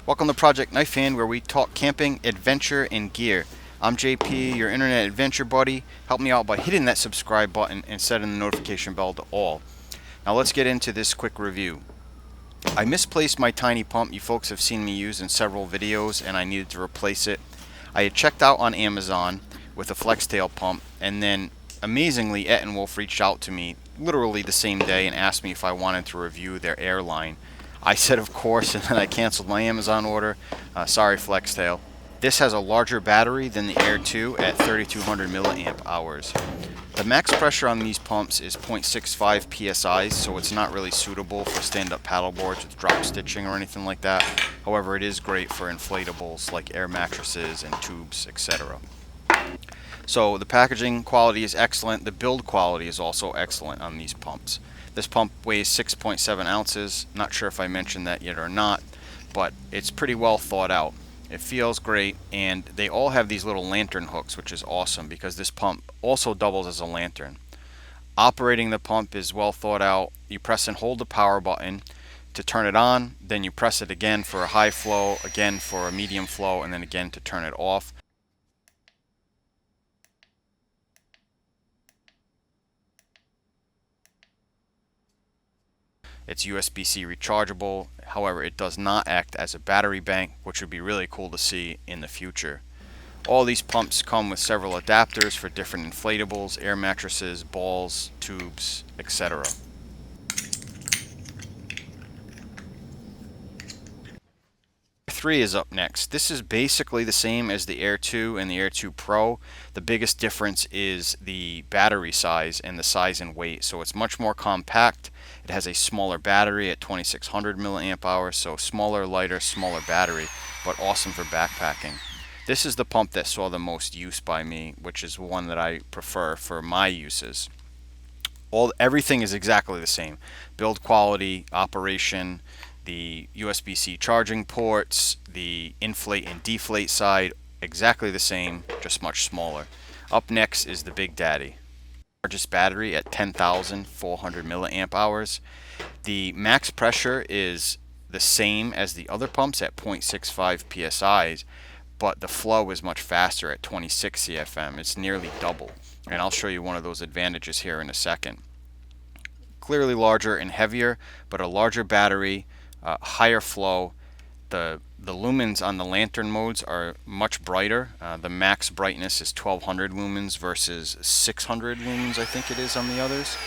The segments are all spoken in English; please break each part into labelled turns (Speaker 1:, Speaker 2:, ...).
Speaker 1: Welcome to Project Knife Hand, where we talk camping, adventure, and gear. I'm JP, your internet adventure buddy. Help me out by hitting that subscribe button and setting the notification bell to all. Now let's get into this quick review. I misplaced my tiny pump you folks have seen me use in several videos, and I needed to replace it. I had checked out on Amazon with a FlexTail pump, and then amazingly Etenwolf reached out to me literally the same day and asked me if I wanted to review their airline. I said of course, and then I canceled my Amazon order. Sorry, FlexTail. This has a larger battery than the Air 2 at 3200 milliamp hours. The max pressure on these pumps is 0.65 psi, so it's not really suitable for stand-up paddleboards with drop stitching or anything like that. However, it is great for inflatables like air mattresses and tubes, etc. So the packaging quality is excellent. The build quality is also excellent on these pumps. This pump weighs 6.7 ounces. Not sure if I mentioned that yet or not, but it's pretty well thought out. It feels great, and they all have these little lantern hooks, which is awesome because this pump also doubles as a lantern. Operating the pump is well thought out. You press and hold the power button to turn it on, then you press it again for a high flow, again for a medium flow, and then again to turn it off. It's USB-C rechargeable, however it does not act as a battery bank, which would be really cool to see in the future. All these pumps come with several adapters for different inflatables, air mattresses, balls, tubes, etc. Air 3 is up next. This is basically the same as the Air 2 and the Air 2 Pro. The biggest difference is the battery size and the size and weight. So it's much more compact. It has a smaller battery at 2600 milliamp hours, so smaller, lighter, smaller battery, but awesome for backpacking. This is the pump that saw the most use by me, which is one that I prefer for my uses. Everything is exactly the same. Build quality, operation, the USB-C charging ports, the inflate and deflate side, exactly the same, just much smaller. Up next is the Big Daddy. Largest battery at 10,400 milliamp hours. The max pressure is the same as the other pumps at 0.65 psi, but the flow is much faster at 26 CFM. It's nearly double, and I'll show you one of those advantages here in a second. Clearly larger and heavier, but a larger battery, higher flow. The lumens on the lantern modes are much brighter. The max brightness is 1200 lumens versus 600 lumens, I think it is, on the others.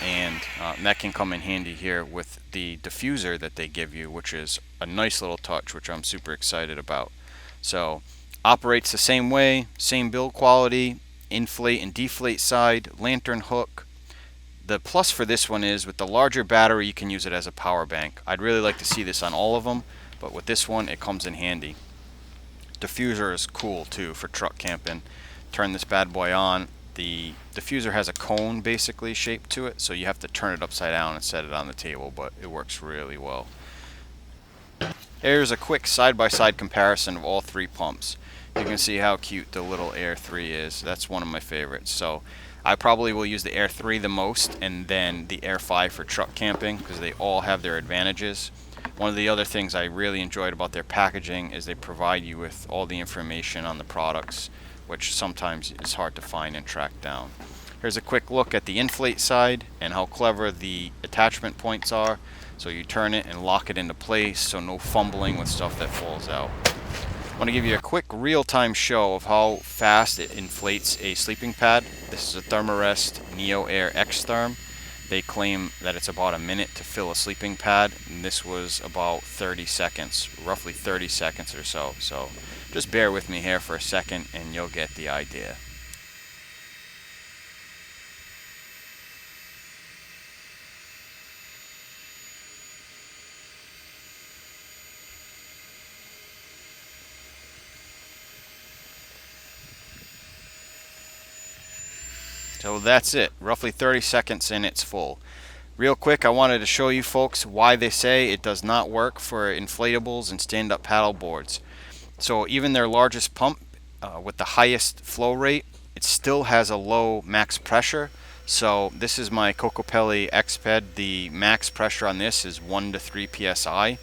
Speaker 1: And that can come in handy here with the diffuser that they give you, which is a nice little touch, which I'm super excited about. So operates the same way, same build quality, inflate and deflate side, lantern hook. The plus for this one is with the larger battery you can use it as a power bank. I'd really like to see this on all of them, but with this one it comes in handy. Diffuser is cool too for truck camping. Turn this bad boy on. The diffuser has a cone basically shaped to it, so you have to turn it upside down and set it on the table, but it works really well. Here's a quick side-by-side comparison of all three pumps. You can see how cute the little Air 3 is. That's one of my favorites. So I probably will use the Air 3 the most, and then the Air 5 for truck camping, because they all have their advantages. One of the other things I really enjoyed about their packaging is they provide you with all the information on the products, which sometimes is hard to find and track down. Here's a quick look at the inflate side and how clever the attachment points are. So you turn it and lock it into place, so no fumbling with stuff that falls out. I want to give you a quick real-time show of how fast it inflates a sleeping pad. This is a Thermarest Neo Air X Therm. They claim that it's about a minute to fill a sleeping pad, and this was about 30 seconds, roughly 30 seconds or so. So just bear with me here for a second and you'll get the idea. So that's it, roughly 30 seconds and it's full. Real quick, I wanted to show you folks why they say it does not work for inflatables and stand-up paddle boards. So even their largest pump with the highest flow rate, it still has a low max pressure. So this is my Kokopelli Xped. The max pressure on this is 1 to 3 psi.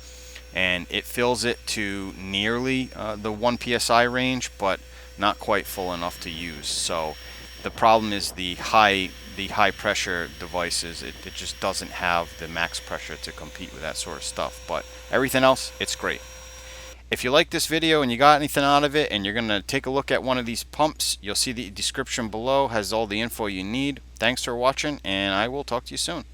Speaker 1: and it fills it to nearly the 1 psi range, but not quite full enough to use. So the problem is the high pressure devices. It just doesn't have the max pressure to compete with that sort of stuff. But everything else, it's great. If you like this video and you got anything out of it and you're going to take a look at one of these pumps, you'll see the description below has all the info you need. Thanks for watching, and I will talk to you soon.